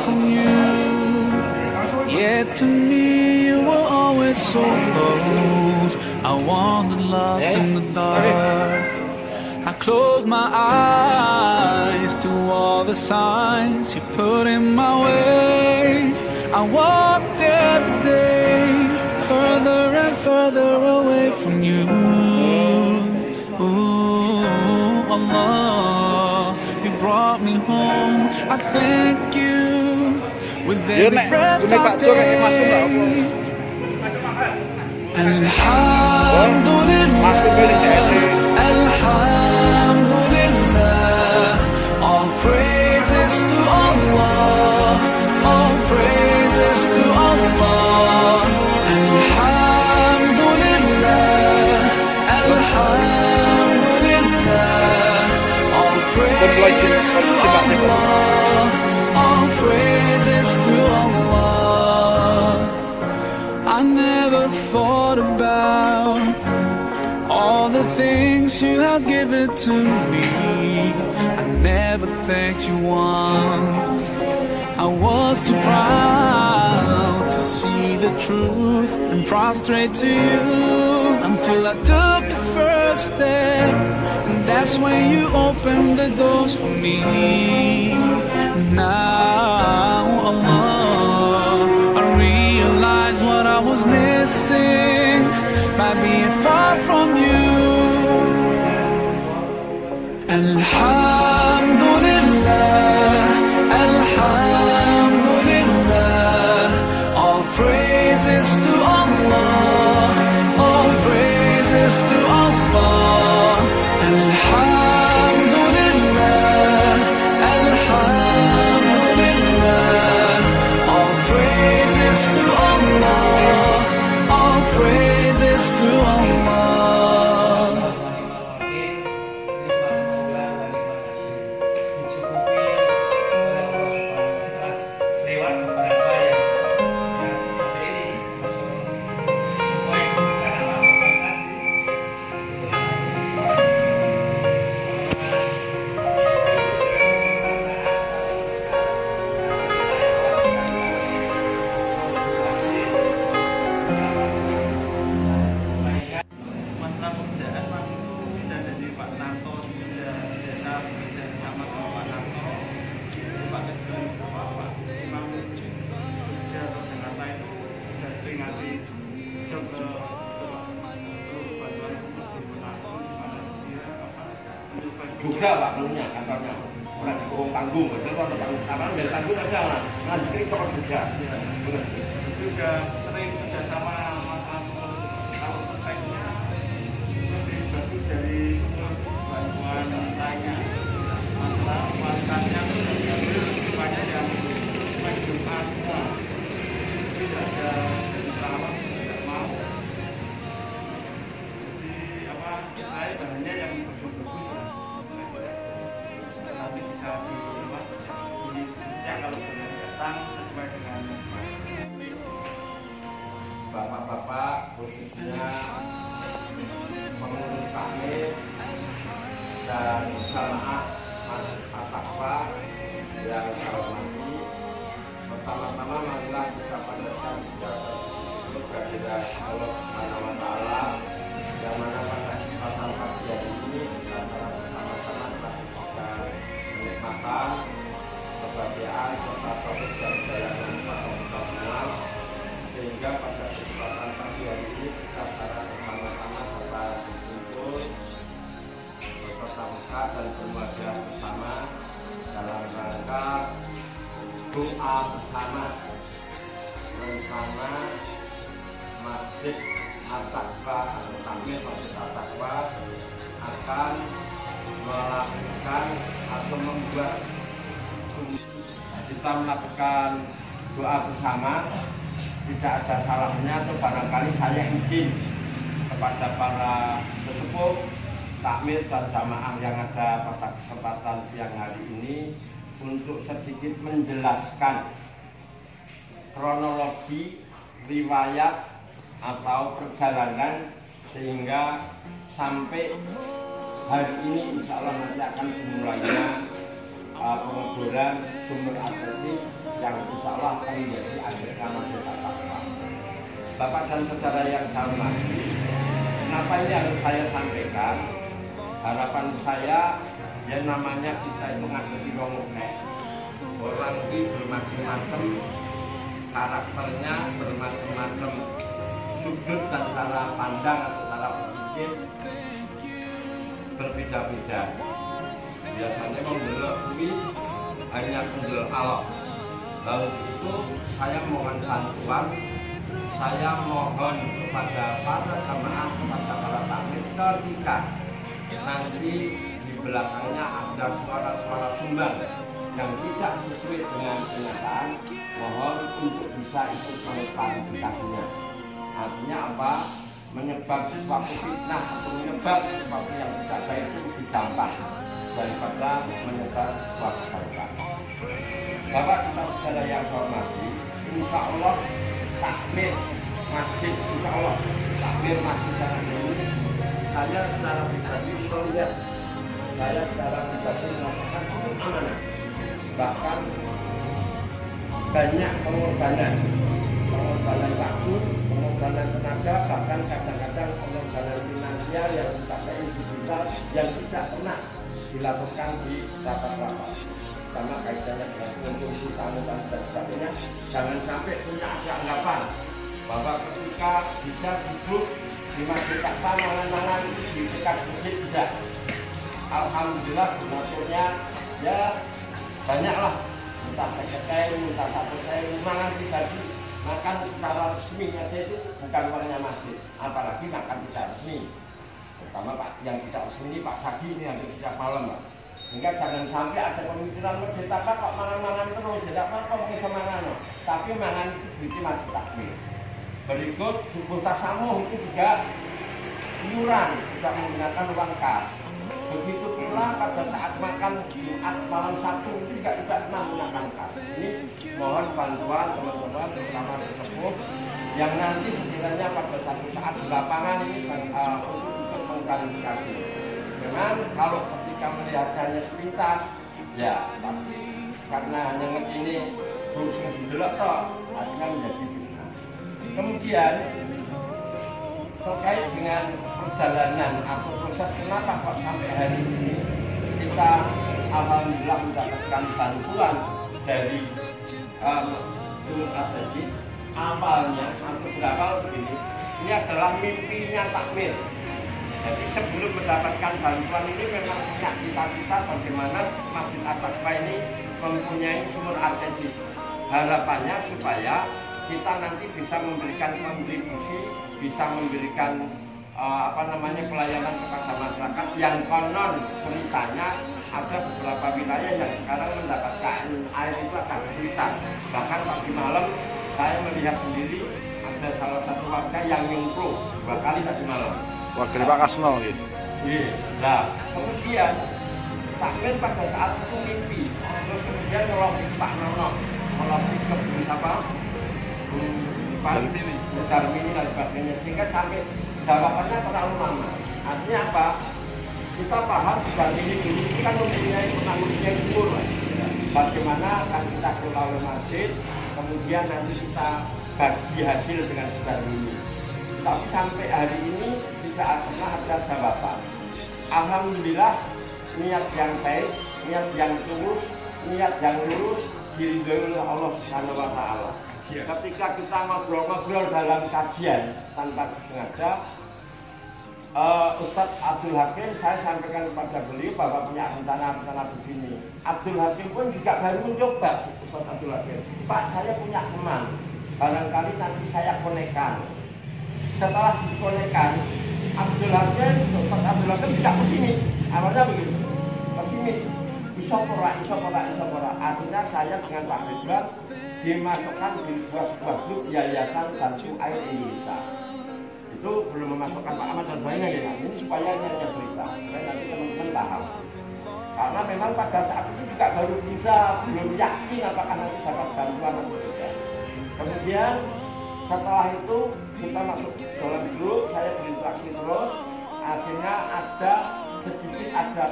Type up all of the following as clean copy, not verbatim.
from you. Yet to me you were always so close. I wandered lost in the dark. I closed my eyes to all the signs you put in my way. I walked every day further and further away from you. Ooh, Allah, you brought me home. I thank you with every breath I take. Alhamdulillah, Alhamdulillah, all praises to Allah, all praises to Allah. Alhamdulillah, Alhamdulillah, all praises to Allah, all praises to Allah. I never thought about all the things you have given to me. I never thanked you once. I was too proud to see the truth and prostrate to you, until I took the first step, and that's when you opened the doors for me. Now, Allah, I realize what I was missing by being far from you. Alhamdulillah, Alhamdulillah, all praises to Allah, all praises to Allah. Alhamdulillah, Alhamdulillah, all praises to Allah, all praises to Allah. Juga Pak menunya kantornya bukan di Kurung Tanggung, betul Pak Tanggung. Karena dari Tanggung aja lah, nanti ini cocok juga. Juga sering kerjasama kalau speknya lebih bagus dari sumber bantuan lainnya. Masalah kualitasnya lebih banyak yang Jumat semua. Tidak ada salah, tidak mau. Jadi apa? Saya bahannya yang bagus-bagus. Tapi bisa ya kalau datang sesuai dengan bapak-bapak, khususnya pengurus kami dan jamaah At-Taqwa yang saya hormati. Pertama-tama marilah kita panjatkan puji kehadirat Allah Subhanahu wa Ta'ala, yang mana pada kesempatan pagi hari ini kita bersama-sama menikmatan kebahagiaan serta proses perjalanan pada semua, sehingga pada kesempatan pagi hari ini kita secara bersama-sama dapat berkumpul bertatap dan bermuajah bersama dalam rangka doa bersama rencana Masjid At-Taqwa atau Takmir Masjid At-Taqwa akan melakukan atau membuat kita melakukan doa bersama. Tidak ada salahnya atau barangkali saya izin kepada para sesepuh takmir dan jamaah yang ada pada kesempatan siang hari ini untuk sedikit menjelaskan kronologi riwayat atau perjalanan sehingga sampai hari ini insya Allah nanti akan dimulainya pengeboran sumber air yang akan menjadi agenda merdeka Papua. Bapak dan saudara yang saya hormati, kenapa ini harus saya sampaikan? Harapan saya, ya namanya kita itu ngadepi wong akeh. Orang ini bermacam-macam karakternya, bermacam-macam sudut dan cara pandang atau cara berpikir berbeda-beda. Biasanya mendelok kuwi hanya mendelok Allah. Lalu itu saya mohon bantuan, saya mohon kepada para jamaah, kepada para takmir, ketika nanti di belakangnya ada suara-suara sumbang yang tidak sesuai dengan kenyataan, mohon untuk bisa ikut mengklarifikasinya. Artinya apa? Menyebar sesuatu fitnah atau menyebar sesuatu yang tidak baik itu lebih gampang daripada menyebar sesuatu kebaikan. Bapak saudara yang hormati, insya Allah takmir masjid, insya Allah takmir masjid sana ini, saya secara pribadi melihat, saya secara pribadi merasakan amanah. Bahkan banyak pengorbanan waktu, pengorbanan tenaga, bahkan kadang-kadang pengorbanan finansial yang sifatnya individual yang tidak pernah dilakukan di rapat-rapat. Karena kaitannya dengan konsumsi tamu dan sebagainya, jangan sampai punya anggapan bahwa ketika bisa duduk di masjid Ka'bah mangan-mangan di bekas masjid tidak. Alhamdulillah donaturnya ya banyaklah, entah seketeng, entah satu saya mangan pribadi, makan secara resmi aja itu bukan warnanya masjid, apalagi makan tidak resmi. Terutama Pak yang tidak resmi ini Pak Sagi ini hampir setiap malam Pak. Sehingga jangan sampai ada pemikiran masjid apa kok mangan-mangan terus, tidak apa-apa mungkin semangan, tapi mangan itu duitnya masjid takmir. Berikut subuh tasamuh itu juga iuran, tidak menggunakan uang kas. Begitu pula pada saat makan Jumat malam Sabtu itu juga tidak pernah menggunakan kas. Ini mohon bantuan teman-teman terutama sesepuh yang nanti sekiranya pada satu saat di lapangan ini untuk mengklarifikasi. Dengan kalau ketika melihatnya sepintas, ya pasti karena hanya ini terus didelok toh, akhirnya menjadi fitnah. Kemudian terkait dengan perjalanan atau proses kenapa kok sampai hari ini kita alhamdulillah mendapatkan bantuan dari Jum'at Adventist. Awalnya atau berawal begini, ini adalah mimpinya takmir. Jadi sebelum mendapatkan bantuan ini memang punya cita-cita bagaimana Masjid At-Taqwa ini mempunyai sumur artesis. Harapannya supaya kita nanti bisa memberikan kontribusi, bisa memberikan pelayanan kepada masyarakat yang konon ceritanya ada beberapa wilayah yang sekarang mendapatkan air itu agak kesulitan. Bahkan pagi malam saya melihat sendiri ada salah satu warga yang nyemplung 2 kali tadi malam. Warga Pak Kasno gitu. Iya. Nah, kemudian takmir pada saat itu mimpi, terus kemudian ngelompok Pak Nono, ngelompok ke Jarmini dan sebagainya, sehingga sampai jawabannya terlalu lama. Artinya apa? Kita paham Jarmini dulu itu kan mempunyai penanggung umur. Bagaimana akan kita kelola oleh masjid, kemudian nanti kita bagi hasil dengan Jarmini. Tapi sampai hari ini tidak pernah ada jawaban. Alhamdulillah niat yang baik, niat yang tulus, niat yang lurus diridhoi oleh Allah Subhanahu wa taala. Ketika kita ngobrol-ngobrol dalam kajian tanpa disengaja, Ustadz Abdul Hakim, saya sampaikan kepada beliau bahwa punya rencana begini. Abdul Hakim pun juga baru mencoba, Ustadz Abdul Hakim. Pak, saya punya teman, barangkali nanti saya konekkan. Setelah dikonekkan, Ustadz Abdul Hakim tidak pesimis. Awalnya begitu, pesimis. Isopora. Akhirnya saya dengan Pak Ridwan dimasukkan di sebuah grup Yayasan Bantu Air Indonesia. Itu belum memasukkan Pak Ahmad dan Bayinya ya, ini supaya hanya cerita, supaya nanti teman-teman paham. Karena memang pada saat itu juga baru bisa, belum yakin apakah nanti dapat bantuan atau tidak. Kemudian setelah itu kita masuk dalam grup, saya berinteraksi terus, akhirnya ada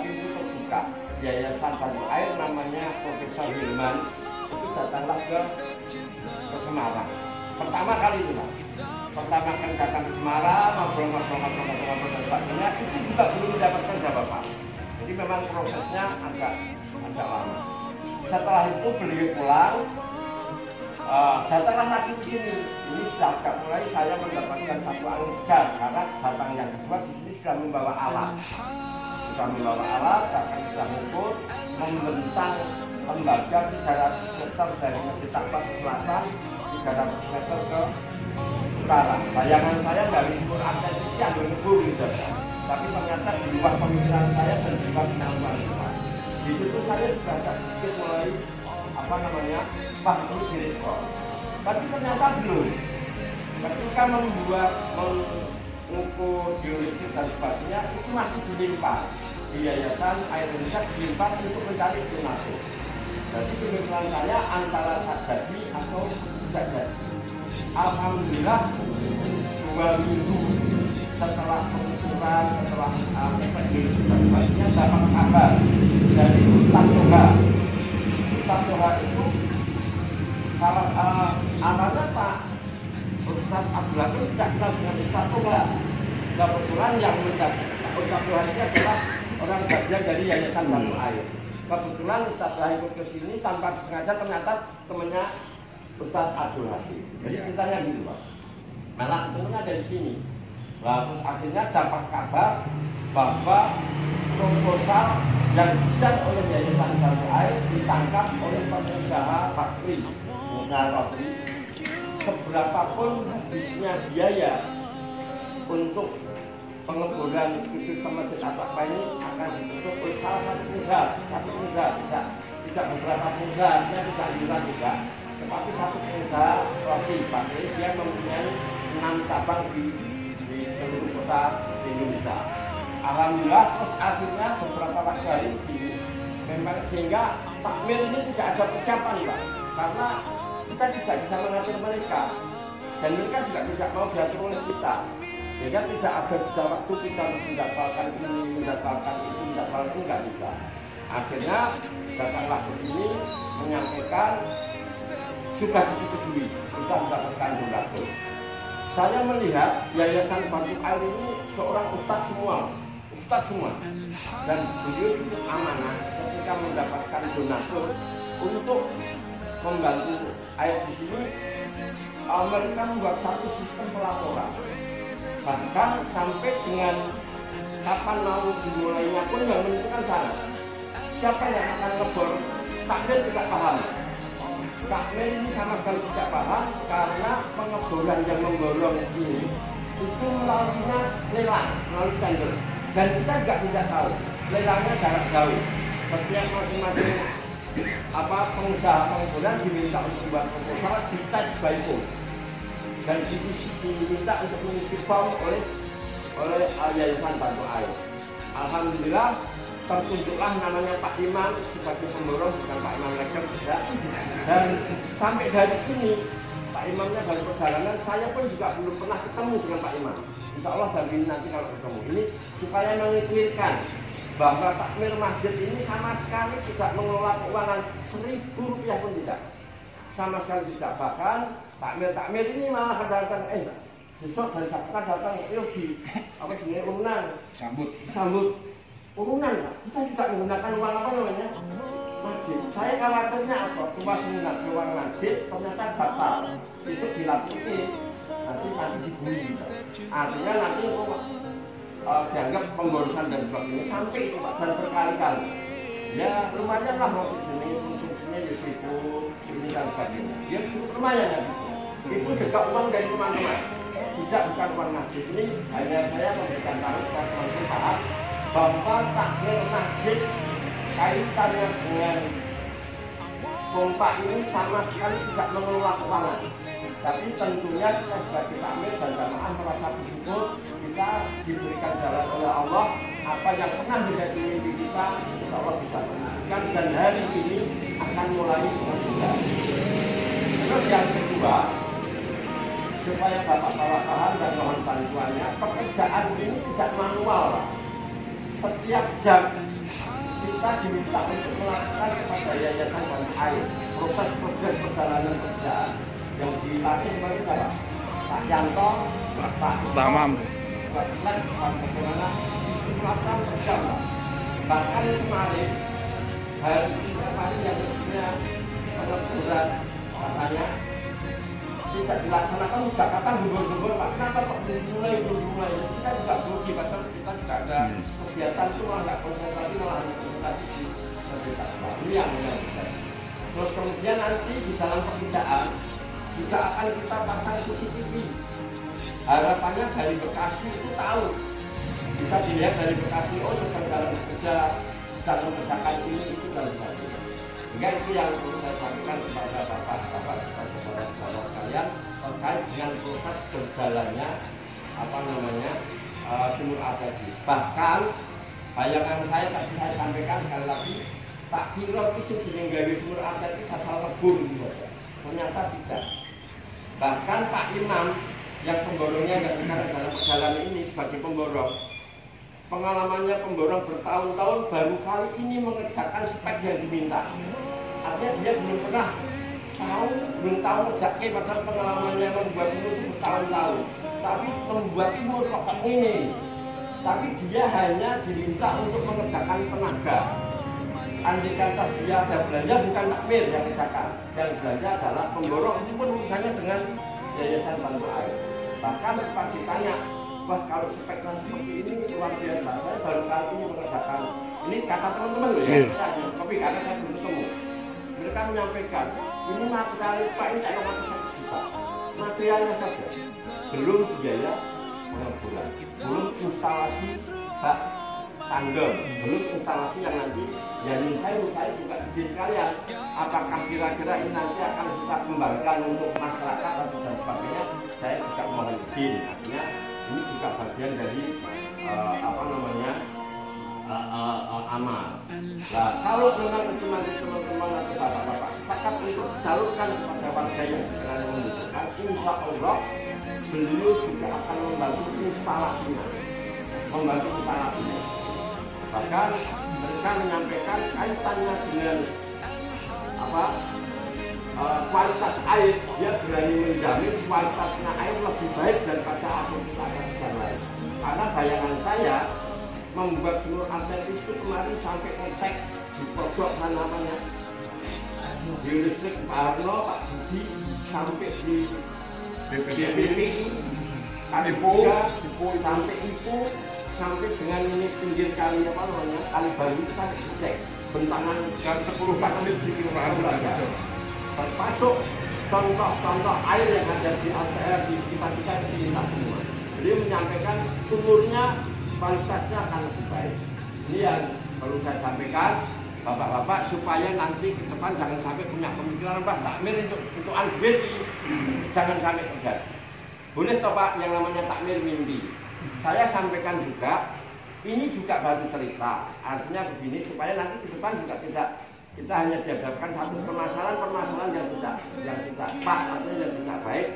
pintu terbuka. Yayasan Bantu Air namanya Profesor Hilman, itu datanglah ke Semarang. Pertama kali itu Pak. Pertama kali datang ke Semarang, ngobrol-ngobrol dan sebagainya, itu juga belum mendapatkan jawaban. Jadi memang prosesnya agak lama. Setelah itu beliau pulang, datanglah lagi ke sini. Ini sudah agak mulai saya mendapatkan satu angin segar karena datang yang kedua di sini sudah membawa alat. Bahkan sudah mengukur, membentang lembaga 300 meter dari Masjid Aqsa ke selatan, 300 meter ke utara. Bayangan saya dari sumur akses itu yang mengebur gitu. Tapi ternyata di luar pemikiran saya dan di luar kemampuan saya. Di situ saya sudah sedikit mulai Pak ini direspon. Tapi ternyata belum. Ketika mengukur geologis dan sebagainya itu masih dilimpah di Yayasan Air Indonesia, dilimpah untuk mencari donatur. Jadi pemikiran saya antara jadi atau tidak jadi. Alhamdulillah 2 minggu setelah pengukuran, setelah geologis dan sebagainya dapat kabar dari Ustaz Toha. Ustaz Toha itu kalau awalnya Pak Ustaz Abdul Hakim tidak kenal dengan Ustaz Toha. Kebetulan yang mendapat Ustaz Toha ini adalah orang bagian dari Yayasan Batu Air. Kebetulan Ustaz Toha ikut ke sini tanpa disengaja, ternyata temannya Ustaz Abdul Hakim. Jadi ceritanya gitu Pak. Malah ketemunya dari sini. Nah, terus akhirnya dapat kabar bahwa proposal yang bisa oleh Yayasan Batu Air ditangkap oleh pengusaha Bakri, seberapapun habisnya biaya untuk pengeboran itu sama Masjid Aqsa ini akan ditutup oleh salah satu pengusaha, tidak beberapa pengusaha, tidak iuran juga, tetapi satu pengusaha roti Bakri, dia mempunyai 6 cabang di seluruh kota Indonesia. Alhamdulillah, terus akhirnya beberapa waktu hari di sini, memang sehingga takmir ini tidak ada persiapan Pak, karena kita tidak bisa mengatur mereka dan mereka juga tidak mau diatur oleh kita, sehingga tidak ada jeda waktu kita mendapatkan ini, mendapatkan itu, mendapatkan itu, nggak bisa. Akhirnya datanglah ke sini menyampaikan sudah disetujui, sudah mendapatkan donatur. Saya melihat Yayasan Batu Air ini seorang ustadz semua, dan beliau cukup amanah ketika mendapatkan donatur untuk membantu air di sini. Mereka membuat satu sistem pelaporan, bahkan sampai dengan kapan mau dimulainya pun yang menentukan sana. Siapa yang akan ngebor, takmir tidak paham. Takmir ini sama sekali tidak paham karena pengeboran yang memborong ini itu melaluinya lelang, melalui tender, dan kita juga tidak tahu lelangnya jarak jauh. Setiap masing-masing pengusaha pengeboran diminta untuk membuat proposal, dites by phone dan diminta untuk mengisi form oleh Yayasan Batu Air. Alhamdulillah tertunjuklah namanya Pak Imam sebagai pemborong, bukan Pak Imam Legend tidak. Dan sampai hari ini Pak Imamnya dalam perjalanan, saya pun juga belum pernah ketemu dengan Pak Imam. Insya Allah dari nanti kalau ketemu ini supaya mengikirkan bahwa takmir masjid ini sama sekali tidak mengelola keuangan Rp1.000 pun tidak, sama sekali tidak. Bahkan takmir ini malah kadang-kadang besok dari Jakarta datang di urunan sambut urunan Pak. Kita tidak menggunakan uang masjid. Saya khawatirnya cuma seminat uang masjid ternyata batal, besok dilakukan nanti dibully. Artinya nanti dianggap pemborosan dan sebagainya sampai itu Pak, dan berkali-kali. Ya lumayan lah masuk jenis konsumsinya di situ, ini dan sebagainya. Ya lumayan ya. Itu juga uang dari teman-teman, bukan uang masjid. Ini hanya saya memberikan tahu supaya teman-teman paham bahwa takmir masjid kaitannya dengan pompa ini sama sekali tidak mengelola keuangan. Tapi tentunya kita sebagai takmir dan jamaah merasa bersyukur kita diberikan jalan oleh Allah. Apa yang pernah menjadi mimpi kita, insya Allah bisa terwujudkan, dan hari ini akan mulai berjalan. Terus yang kedua, supaya Bapak-bapak paham dan mohon bantuannya, pekerjaan ini tidak manual. Setiap jam kita diminta untuk melakukan kepada Yayasan Batu Air progres perjalanan pekerjaan yang dilatih kemarin siapa? Pak Yanto, Pak Tamam. Pak Slek, bagaimana sistem laporan kerja. Bahkan kemarin hari ini kemarin yang mestinya pengaturan katanya tidak dilaksanakan juga kata gubernur Pak. Kenapa kok belum mulai? Kita juga grogi, padahal kita juga ada kegiatan itu malah nggak konsentrasi, malah hanya konsentrasi di pemerintah. Ini yang menarik. Terus kemudian nanti di dalam pekerjaan juga akan kita pasang CCTV. Harapannya dari Bekasi itu tahu, bisa dilihat dari Bekasi, oh sedang dalam bekerja, sedang mengerjakan ini itu dan sebagainya. Sehingga itu yang perlu saya sampaikan kepada bapak-bapak, saudara-saudara sekalian terkait dengan proses berjalannya sumur artetis. Bahkan bayangan saya tadi saya sampaikan sekali lagi, tak kira itu jenenggawe sumur artetis asal lebur gitu. Ternyata tidak. Bahkan Pak Imam yang pemborongnya yang sekarang dalam perjalanan ini sebagai pemborong, pengalamannya pemborong bertahun-tahun baru kali ini mengerjakan spek yang diminta. Artinya dia belum pernah tahu ngerjakan, padahal pengalamannya membuat sumur itu bertahun-tahun. Tapi membuat sumur kok ini. Tapi dia hanya diminta untuk mengerjakan tenaga. Andai kata dia ada belanja, bukan takmir yang kerjakan. Yang belanja adalah pemborong, itu pun urusannya dengan yayasan bantu air. Bahkan sempat ditanya, wah kalau speknya seperti ini luar biasa, saya baru kali ini mengerjakan. Ini kata teman-teman loh ya, tapi karena saya belum ketemu. Mereka menyampaikan, ini material Pak ini kayak mati 1 juta. Materialnya saja, belum biaya pengeboran, belum instalasi bak tangga, belum instalasi yang nanti yang saya juga izin kalian, apakah kira-kira ini nanti akan kita kembangkan untuk masyarakat atau dan sebagainya, saya juga mohon izin. Artinya ini juga bagian dari amal. Nah, kalau memang teman-teman atau bapak-bapak sepakat untuk disalurkan kepada warga yang sebenarnya membutuhkan, insya Allah beliau juga akan membantu instalasinya. Bahkan mereka menyampaikan kaitannya dengan kualitas air, dia berani menjamin kualitasnya air lebih baik daripada air yang lain. Karena bayangan saya membuat sumur artetis itu kemarin sampai ngecek di pojok namanya di listrik Pak Harno, Pak Budi, sampai di BPI, sampai IPU, sampai dengan ini pinggir kali kali baru itu sampai dicek bentangan yang 10 kali di kelurahan termasuk contoh air yang ada di ATR di sekitar kita itu semua. Jadi menyampaikan sumurnya kualitasnya akan lebih baik. Ini yang perlu saya sampaikan bapak-bapak supaya nanti ke depan jangan sampai punya pemikiran Pak takmir untuk duit, jangan sampai terjadi. Boleh toh Pak yang namanya takmir mimpi. Saya sampaikan juga, ini juga baru cerita. Artinya begini supaya nanti ke depan juga tidak kita hanya dihadapkan satu permasalahan yang tidak pas atau yang tidak baik.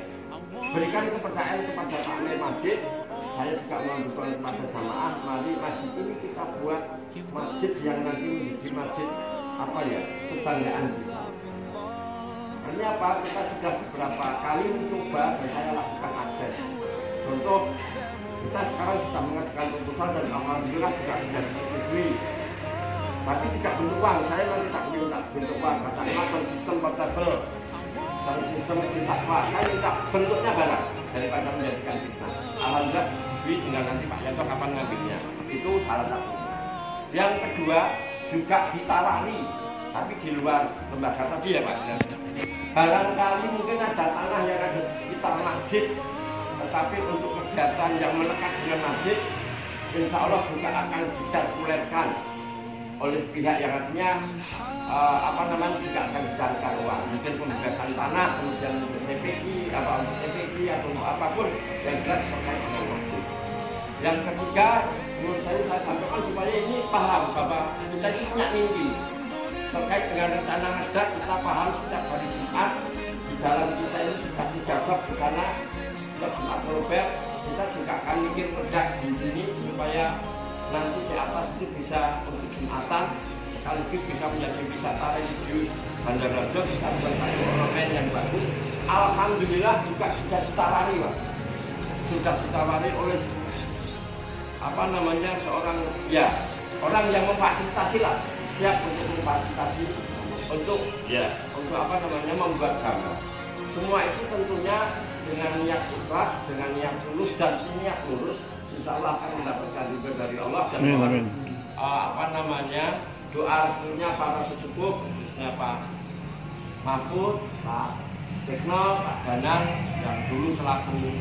Berikan kepercayaan kepada takmir masjid. Saya juga mengundang kepada jamaah, mari masjid ini kita buat masjid yang nanti menjadi masjid kebanggaan kita. Artinya apa? Kita sudah beberapa kali mencoba dan saya lakukan akses. Contoh, kita sekarang sudah mengajukan proposal dan alhamdulillah juga sudah disetujui. Tapi tidak bentuk uang, saya nanti tak minta bentuk uang, katakanlah sistem portable dan sistem takwa. Saya minta bentuknya barang daripada menjadikan fitnah. Alhamdulillah disetujui, tinggal nanti Pak Yanto kapan ngambilnya. Itu salah satu. Yang kedua juga ditawari, tapi di luar lembaga tadi ya Pak. Barangkali mungkin ada tanah yang ada di sekitar masjid, tetapi untuk kegiatan yang melekat dengan masjid, insya Allah juga akan disirkulerkan oleh pihak yang artinya juga akan dicarikan uang, mungkin pembebasan tanah, kemudian untuk TPI atau untuk apapun yang jelas terkait dengan masjid. Yang ketiga, menurut saya sampaikan supaya ini paham bahwa kita itu punya mimpi terkait dengan rencana ada, kita paham setiap hari Jumat di dalam kita ini sudah dijawab di sana setiap Jumat Oktober, kita juga akan mikir kerja di sini supaya nanti di atas itu bisa untuk Jumatan sekaligus bisa menjadi wisata religius Banjarnegara kita bukan satu ornamen yang bagus. Alhamdulillah juga sudah ditawari, Pak. Sudah ditawari oleh seorang orang yang memfasilitasi lah, siap untuk memfasilitasi untuk membuat gambar. Semua itu tentunya dengan niat ikhlas, dengan niat tulus dan niat lurus, insya Allah akan mendapatkan ridho dari Allah dan doa restunya para sesepuh, khususnya Pak Mahfud, Pak Tekno, Pak Danang yang dulu selaku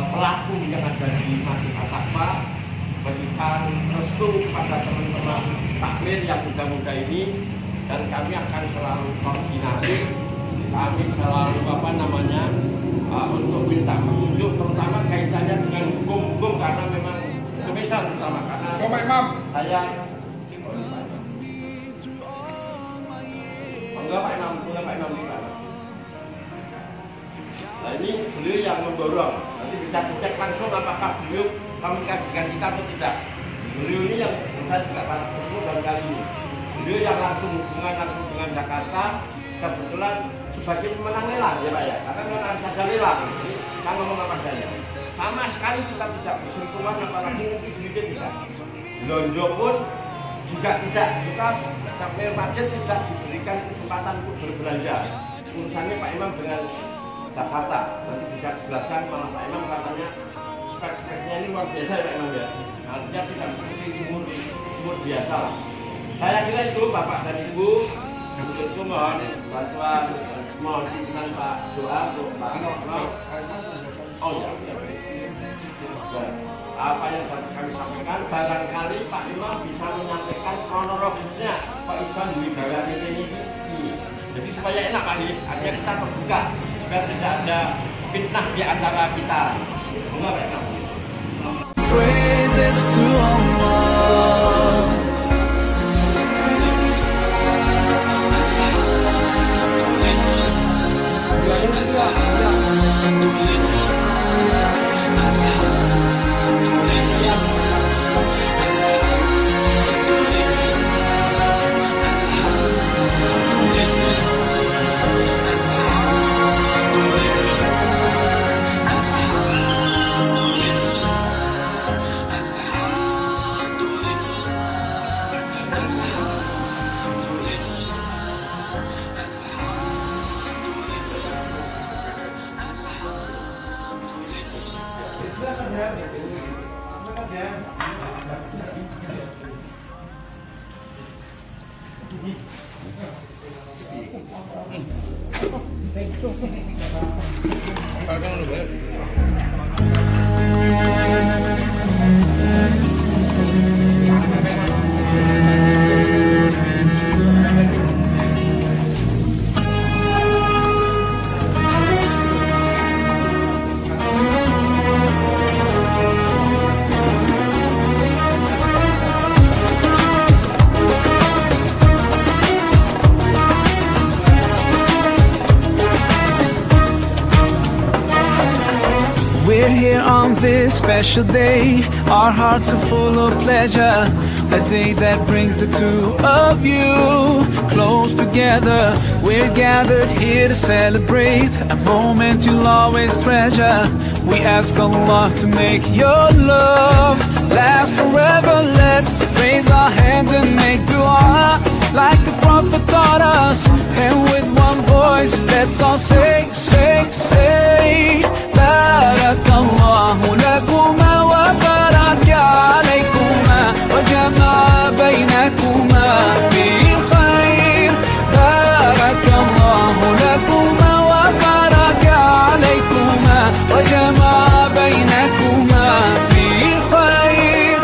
pelaku yang ada di Masjid Al-Aqsa, berikan restu kepada teman-teman takmir yang muda-muda ini, dan kami akan selalu koordinasi, kami selalu untuk minta petunjuk, terutama kaitannya dengan hukum-hukum, karena memang kemisal terutama karena saya Pak Imam nah ini beliau yang mendorong, nanti bisa dicek langsung apakah beliau komunikasi dengan kita atau tidak. Beliau ini yang saya juga ketemu baru kali ini, beliau yang langsung hubungan langsung dengan Jakarta, kebetulan sebagai pemenang lelang ya Pak ya, karena memang saja lelang, jadi kan ngomong apa saja. Sama sekali kita tidak bersentuhan, apalagi mungkin sedikit tidak. Belanja pun juga tidak, kita sampai masjid tidak diberikan kesempatan untuk berbelanja. Urusannya Pak Imam dengan Jakarta, nanti bisa dijelaskan, malah Pak Imam katanya spek-speknya ini luar biasa ya Pak Imam ya. Artinya tidak seperti sumur biasa lah. Saya kira itu Bapak dan Ibu, untuk itu mohon bantuan, mohon pimpinan Pak doa untuk Pak Imam. Oh ya, apa yang kami sampaikan, barangkali Pak Imam bisa menyampaikan kronologisnya Pak Imam di daerah ini. Jadi supaya enak Pak, artinya kita terbuka, supaya tidak ada fitnah di antara kita. Enggak Pak Imam. Praises to Allah. We're here on this special day, our hearts are full of pleasure, a day that brings the two of you close together. We're gathered here to celebrate a moment you'll always treasure. We ask Allah to make your love last forever. Let's raise our hands and make dua like the Prophet taught us, and with one voice let's all say, say, say, Barakallahu lakuma wa baraka alaykuma wa jama'a baynakuma bil khair. Barakallahu lakuma wa baraka alaykuma wa jama'a baynakuma bil khair.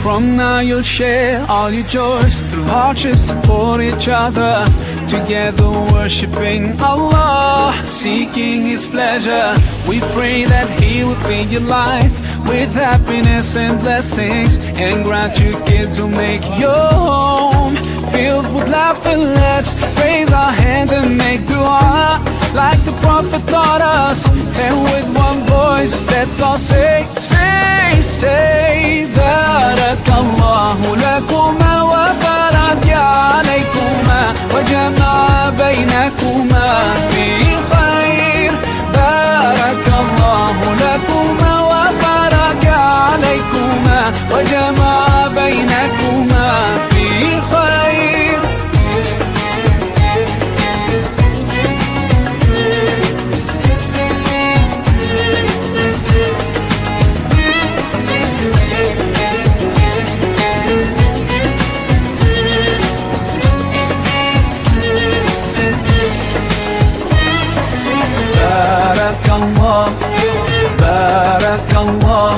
From now you'll share all your joys, through hardships support each other, together worshipping Allah. Allah, seeking His pleasure. We pray that He will fill your life with happiness and blessings, and grant you kids who make your home filled with laughter. Let's raise our hands and make dua like the Prophet taught us, and with one voice let's all say, Barakallahu lakuma wa baraka alaykuma wa jama'a baynakuma fi khair. Barakallahu lakuma wa baraka alaykuma wa jama'a baynakuma fi khair. Barakallah, Barakallah,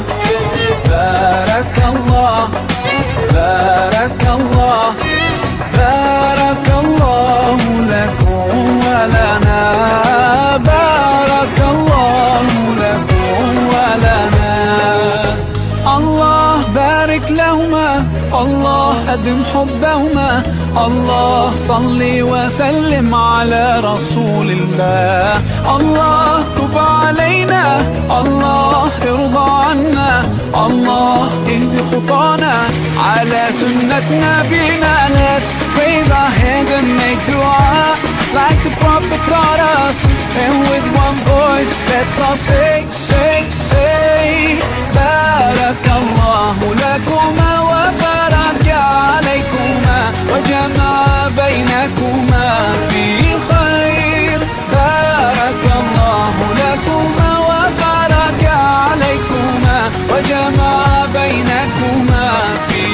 Barakallah, Barakallah, Barakallahu lakum wa lana, Barakallahu lakum wa lana. Allah barik lahuma, Allah adim hubbahuma, Allah salli wa sallim ala rasulillah. Allah tub alayna, Allah irda anna, Allah ihdi khutana ala sunnat nabina. Let's raise our hands and make dua like the Prophet taught us, and with one voice let's all say, Barakallahu lakuma wa baraka alaykuma wa jama'a baynakuma fi khair. Barakallahu lakuma wa baraka alaykuma wa jama'a baynakuma fi